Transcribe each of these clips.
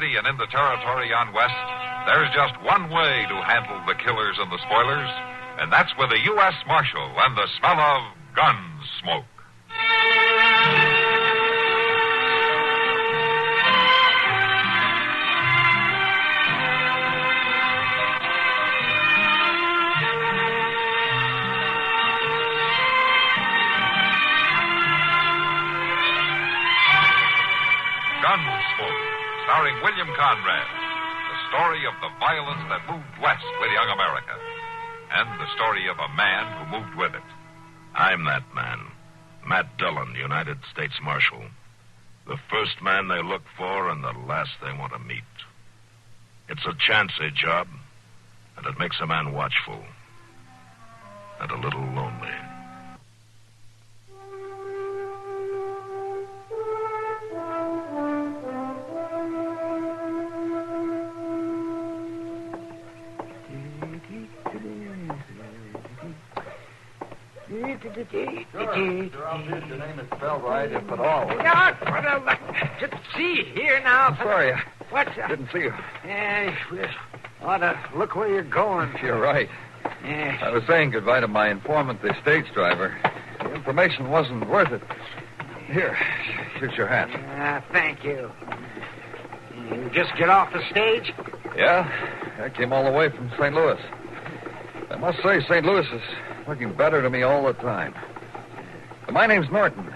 city and in the territory on west, there's just one way to handle the killers and the spoilers, and that's with a U.S. Marshal and the smell of Gunsmoke. Gunsmoke, starring William Conrad. The story of the violence that moved west with young America. And the story of a man who moved with it. I'm that man. Matt Dillon, United States Marshal. The first man they look for and the last they want to meet. It's a chancy job, and it makes a man watchful. And a little lonely. Sure, I'll see if your name is spelled right, if at all. Just see here now. Sorry, What's I didn't see you. Yeah, we ought to look where you're going. You're right. Yeah. I was saying goodbye to my informant, the stage driver. The information wasn't worth it. Here, here's your hat. Thank you. You just get off the stage? Yeah, I came all the way from St. Louis. I must say, St. Louis is looking better to me all the time. My name's Norton.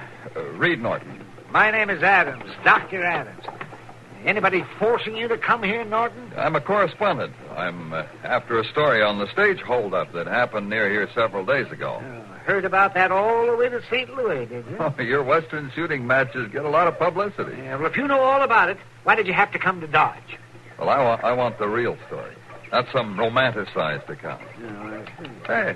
Reed Norton. My name is Adams, Dr. Adams. Anybody forcing you to come here, Norton? I'm a correspondent. I'm after a story on the stage holdup that happened near here several days ago. Heard about that all the way to St. Louis, did you? Oh, your Western shooting matches get a lot of publicity. Well, if you know all about it, why did you have to come to Dodge? Well, I want the real story, not some romanticized account. Hey,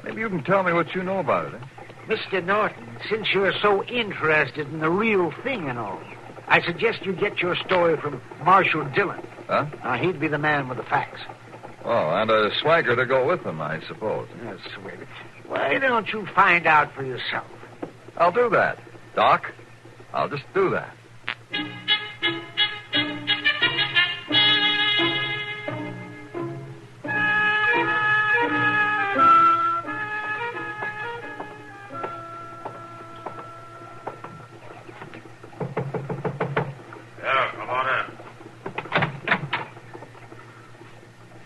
maybe you can tell me what you know about it, eh? Mr. Norton, since you're so interested in the real thing and all, I suggest you get your story from Marshal Dillon. Huh? Now, he'd be the man with the facts. Oh, and a swagger to go with him, I suppose. Yes, sweet. Why don't you find out for yourself? I'll do that, Doc. I'll just do that.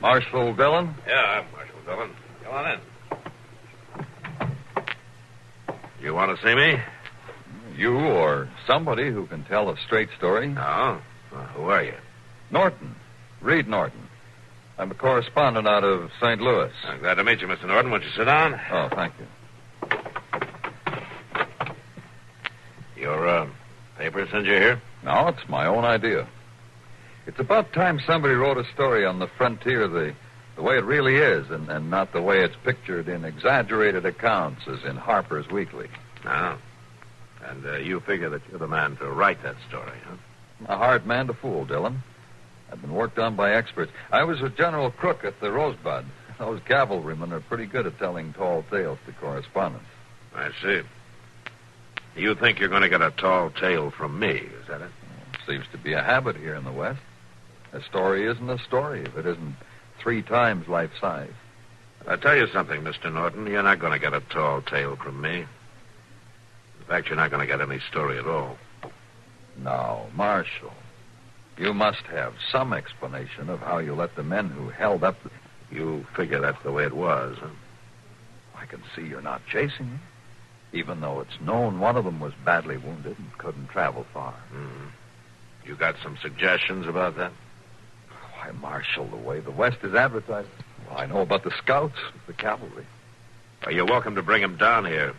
Marshal Dillon? Yeah, I'm Marshal Dillon. Come on in. You want to see me? You or somebody who can tell a straight story? No. Well, who are you? Norton. Reed Norton. I'm a correspondent out of St. Louis. I'm glad to meet you, Mr. Norton. Won't you sit down? Oh, thank you. Your paper sent you here? No, it's my own idea. It's about time somebody wrote a story on the frontier the way it really is, and not the way it's pictured in exaggerated accounts as in Harper's Weekly. No. And you figure that you're the man to write that story, huh? A hard man to fool, Dillon. I've been worked on by experts. I was with General Crook at the Rosebud. Those cavalrymen are pretty good at telling tall tales to correspondents. I see. You think you're going to get a tall tale from me, is that it? Seems to be a habit here in the West. A story isn't a story if it isn't 3 times life size. I'll tell you something, Mr. Norton. You're not going to get a tall tale from me. In fact, you're not going to get any story at all. No, Marshal. You must have some explanation of how you let the men who held up the... You figure that's the way it was, huh? I can see you're not chasing him, even though it's known one of them was badly wounded and couldn't travel far. Mm-hmm. You got some suggestions about that? Why, Marshal, the way the West is advertised... Well, I know about the scouts, the cavalry. Well, you're welcome to bring him down here.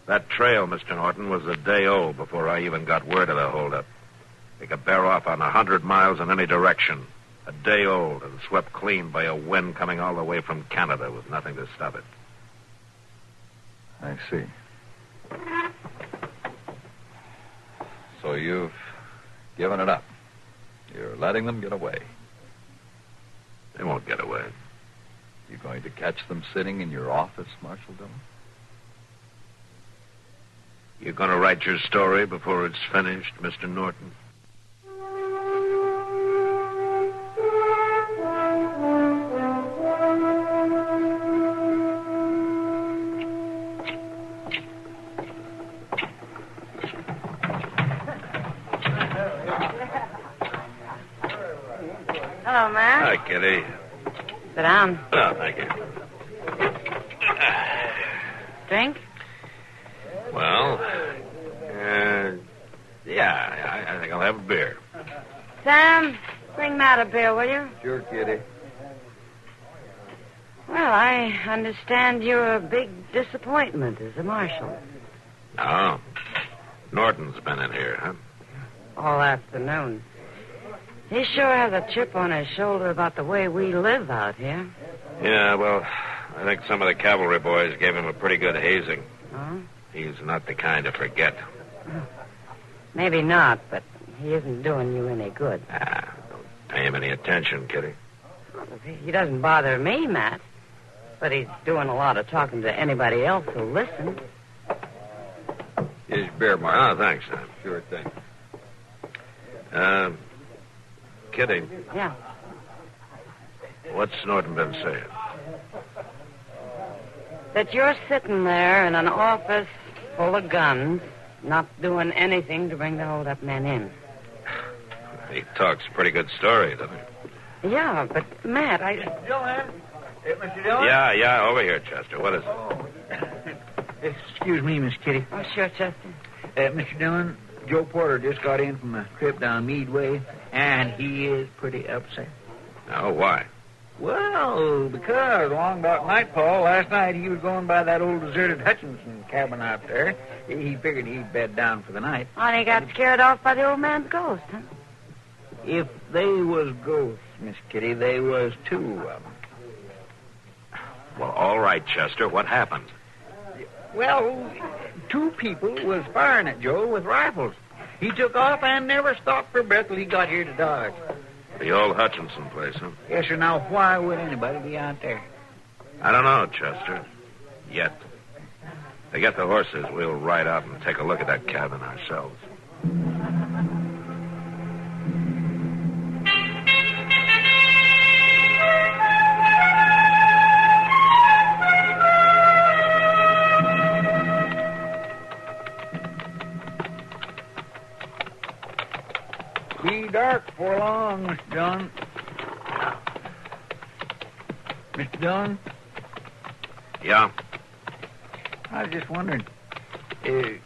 That trail, Mr. Norton, was a day old before I even got word of the holdup. It could bear off on 100 miles in any direction. A day old and swept clean by a wind coming all the way from Canada with nothing to stop it. I see. So you've given it up. You're letting them get away. They won't get away. You going to catch them sitting in your office, Marshal Dillon? You going to write your story before it's finished, Mr. Norton? Kitty. Sit down. Oh, thank you. Drink? Well, yeah, I think I'll have a beer. Sam, bring Matt a beer, will you? Sure, Kitty. Well, I understand you're a big disappointment as a marshal. Oh. Norton's been in here, huh? All afternoon. He sure has a chip on his shoulder about the way we live out here. Yeah, well, I think some of the cavalry boys gave him a pretty good hazing. Huh? He's not the kind to forget. Maybe not, but he isn't doing you any good. Don't pay him any attention, Kitty. He doesn't bother me, Matt. But he's doing a lot of talking to anybody else who'll listen. Here's your beer, Mark. Oh, thanks, Sam. Sure thing. Kitty, Yeah. what's Norton been saying? That you're sitting there in an office full of guns, not doing anything to bring the hold-up men in. He talks a pretty good story, doesn't he? Yeah, but, Matt, Dillon? Mr. Dillon? Yeah, over here, Chester. What is it? Oh. Excuse me, Miss Kitty. Oh, sure, Chester. Mr. Dillon, Joe Porter just got in from a trip down Meadway, and he is pretty upset. Oh, why? Well, because along about nightfall last night he was going by that old deserted Hutchinson cabin out there. He figured he'd bed down for the night. Oh, and he got scared off by the old man's ghost, huh? If they was ghosts, Miss Kitty, they was two of them. Well, all right, Chester. What happened? Well, two people was firing at Joe with rifles. He took off and never stopped for breath till he got here to Dodge. The old Hutchinson place, huh? Yes, sir. Now, why would anybody be out there? I don't know, Chester. Yet. To get the horses, we'll ride out and take a look at that cabin ourselves. Be dark before long, Mr. Dillon. Mr. Dillon? Yeah? I was just wondering, you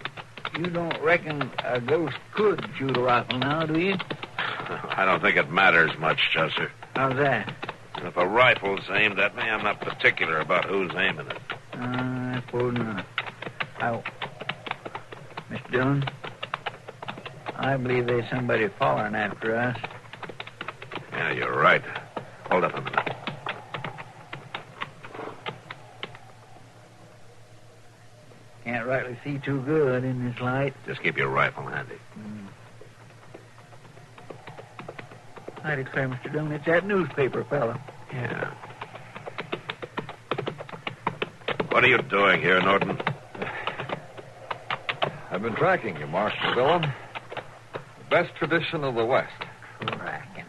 don't reckon a ghost could shoot a rifle now, do you? I don't think it matters much, Chester. How's that? If a rifle's aimed at me, I'm not particular about who's aiming it. I suppose not. Mr. Dillon, I believe there's somebody following after us. Yeah, you're right. Hold up a minute. Can't rightly see too good in this light. Just keep your rifle handy. I declare, Mr. Dillon, it's that newspaper fella. Yeah. What are you doing here, Norton? I've been tracking you, Marshal Dillon. The best tradition of the West. Tracking.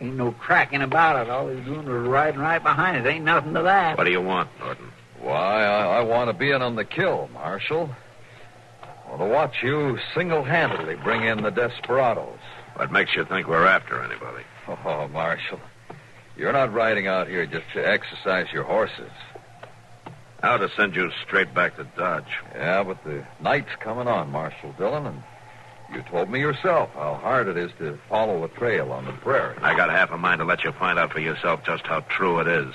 Ain't no tracking about it. All he's doing is riding right behind us. Ain't nothing to that. What do you want, Norton? Why, I want to be in on the kill, Marshal. I want to watch you single-handedly bring in the desperados. What makes you think we're after anybody? Oh, Marshal, you're not riding out here just to exercise your horses. How to send you straight back to Dodge. Yeah, but the night's coming on, Marshal Dillon, and you told me yourself how hard it is to follow a trail on the prairie. I got half a mind to let you find out for yourself just how true it is.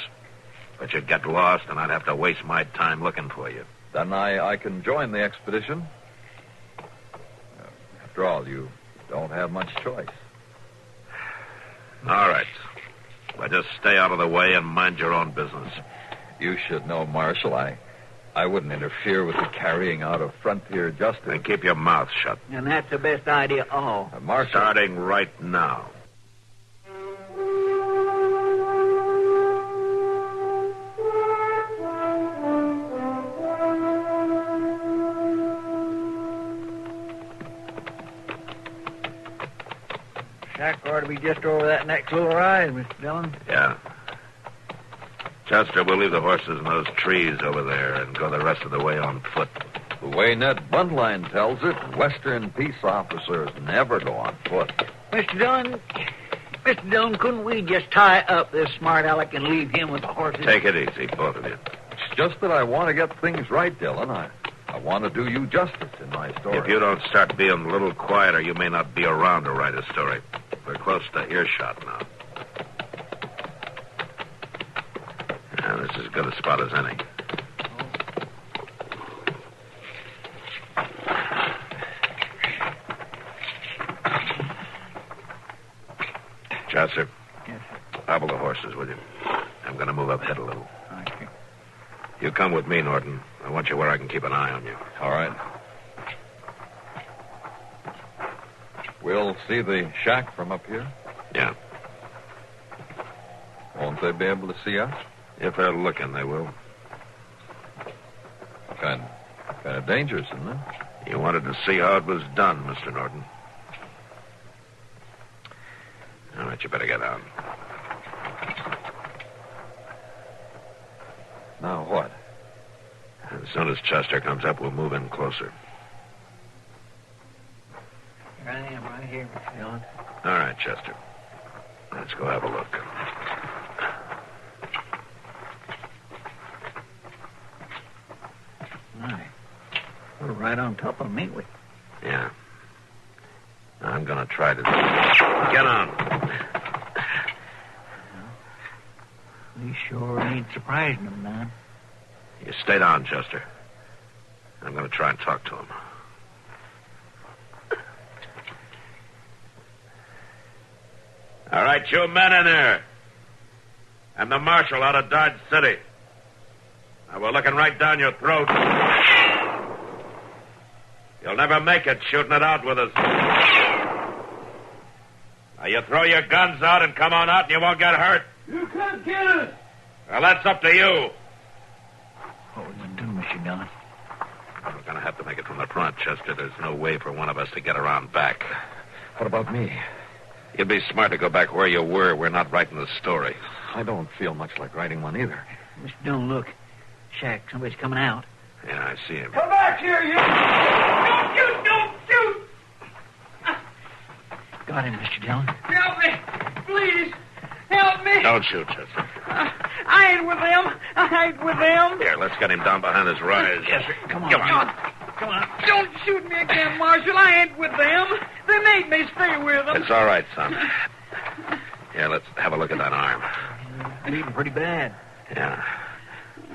But you'd get lost, and I'd have to waste my time looking for you. Then I can join the expedition. After all, you don't have much choice. All right. But just stay out of the way and mind your own business. You should know, Marshal, I wouldn't interfere with the carrying out of frontier justice. And keep your mouth shut. And that's the best idea of all. Marshal... Starting right now. Shack ought to be just over that next little rise, Mr. Dillon. Yeah. Chester, we'll leave the horses in those trees over there and go the rest of the way on foot. The way Ned Buntline tells it, Western peace officers never go on foot. Mr. Dillon, Mr. Dillon, couldn't we just tie up this smart aleck and leave him with the horses? Take it easy, both of you. It's just that I want to get things right, Dillon. I want to do you justice in my story. If you don't start being a little quieter, you may not be around to write a story. We're close to earshot now. Yeah, this is as good a spot as any. Chaucer. Yes, sir. Hobble the horses, will you? I'm going to move up ahead a little. All right, sir. You come with me, Norton. I want you where I can keep an eye on you. All right. We'll see the shack from up here. Yeah. Won't they be able to see us? If they're looking, they will. Kind of dangerous, isn't it? You wanted to see how it was done, Mr. Norton. All right, you better get out. Now what? As soon as Chester comes up, we'll move in closer. Here I am, right here, Mr. Dillon. All right, Chester. Let's go have a look. Right. We're right on top of them, ain't we? Yeah. I'm going to try to... Get on. We sure ain't surprising them now. You stay down, Chester. I'm going to try and talk to him. All right, you men in there. I'm the marshal out of Dodge City. Now, we're looking right down your throat. You'll never make it shooting it out with us. Now, you throw your guns out and come on out and you won't get hurt. You can't kill us. Well, that's up to you. What we gonna do, Mr. Dillon? We're going to have to make it from the front, Chester. There's no way for one of us to get around back. What about me? You'd be smart to go back where you were. We're not writing the story. I don't feel much like writing one either. Mr. Dillon, look. Shack, somebody's coming out. Yeah, I see him. Come back here, you! Don't shoot! Don't shoot! Got him, Mr. Dillon. Help me! Please! Help me! Don't shoot, Chester. I ain't with them! I ain't with them! Here, let's get him down behind his rise. Yes, sir. Come on. Come on. Come on. Don't shoot me again, Marshal. I ain't with them. They made me stay with them. It's all right, son. Here, let's have a look at that arm. Bleeding pretty bad. Yeah.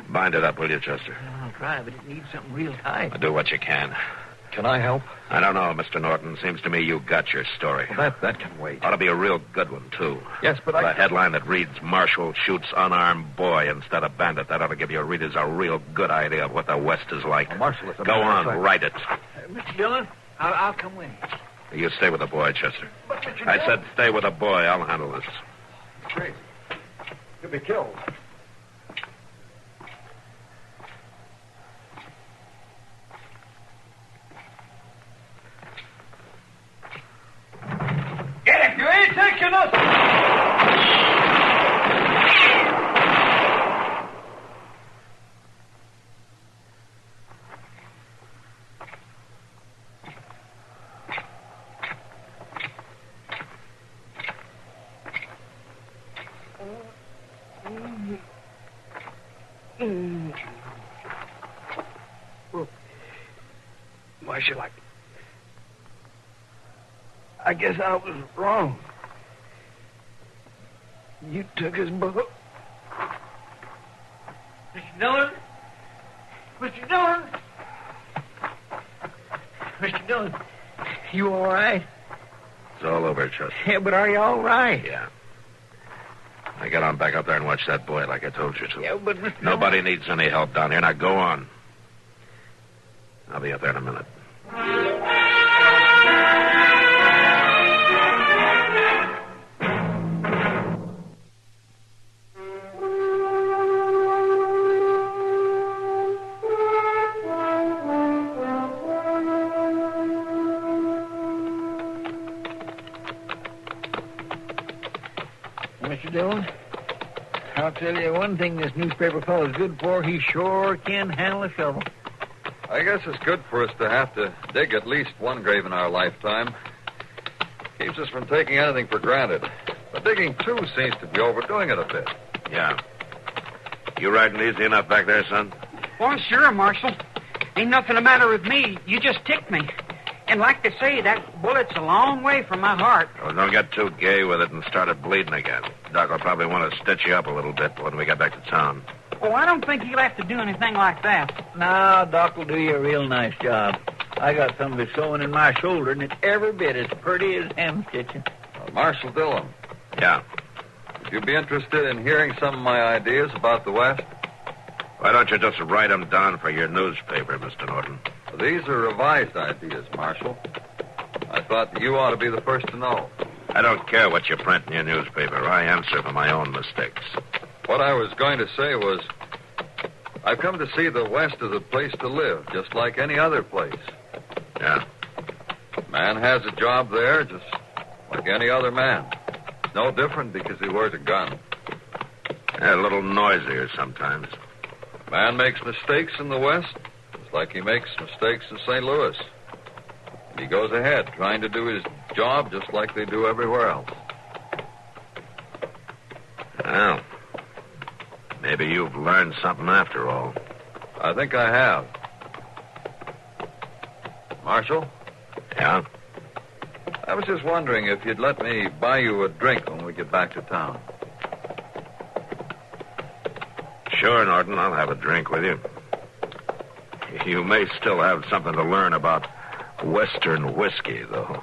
Bind it up, will you, Chester? I'll try, but it needs something real tight. Do what you can. Can I help? I don't know, Mr. Norton. Seems to me you got your story. Well, that can wait. Ought to be a real good one, too. Yes, but The headline that reads, Marshal shoots unarmed boy instead of bandit. That ought to give your readers a real good idea of what the West is like. Well, Marshal, it's a Go matter on, of fact. write it. Mr. Dillon, I'll come with you. You stay with the boy, Chester. But, Mr. I said stay with the boy. I'll handle this. Great. You'll be killed. Get him! You ain't taking us! Marshal, I guess I was wrong. You took his book. Mr. Dillon? Mr. Dillon? Mr. Dillon, you all right? It's all over, Chester. Yeah, but are you all right? Yeah. Now get on back up there and watch that boy like I told you to. Yeah, but Mr. Nobody needs any help down here. Now go on. I'll be up there in a minute. Mr. Dillon, I'll tell you one thing this newspaper fellow's good for. He sure can handle a shovel. I guess it's good for us to have to dig at least one grave in our lifetime. Keeps us from taking anything for granted. The digging, too, seems to be overdoing it a bit. Yeah. You riding easy enough back there, son? Well, sure, Marshal. Ain't nothing the matter with me. You just ticked me. And like they say, that bullet's a long way from my heart. Oh, don't get too gay with it and start it bleeding again. Doc will probably want to stitch you up a little bit when we get back to town. Oh, I don't think he'll have to do anything like that. No, Doc will do you a real nice job. I got some of his sewing in my shoulder, and it's every bit as pretty as hem stitching. Marshal Dillon, Yeah. would you be interested in hearing some of my ideas about the West? Why don't you just write them down for your newspaper, Mr. Norton? These are revised ideas, Marshal. I thought that you ought to be the first to know. I don't care what you print in your newspaper. I answer for my own mistakes. What I was going to say was, I've come to see the West as a place to live, just like any other place. Yeah. Man has a job there, just like any other man. No different because he wears a gun. Yeah, a little noisier sometimes. Man makes mistakes in the West, just like he makes mistakes in St. Louis. And he goes ahead, trying to do his job just like they do everywhere else. Well, maybe you've learned something after all. I think I have. Marshal, Yeah? I was just wondering if you'd let me buy you a drink when we get back to town. Sure, Norton. I'll have a drink with you. You may still have something to learn about Western whiskey, though.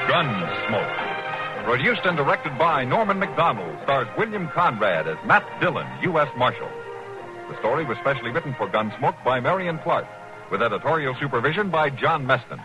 Gunsmoke. Produced and directed by Norman McDonald, stars William Conrad as Matt Dillon, U.S. Marshal. The story was specially written for Gunsmoke by Marion Clark, with editorial supervision by John Meston.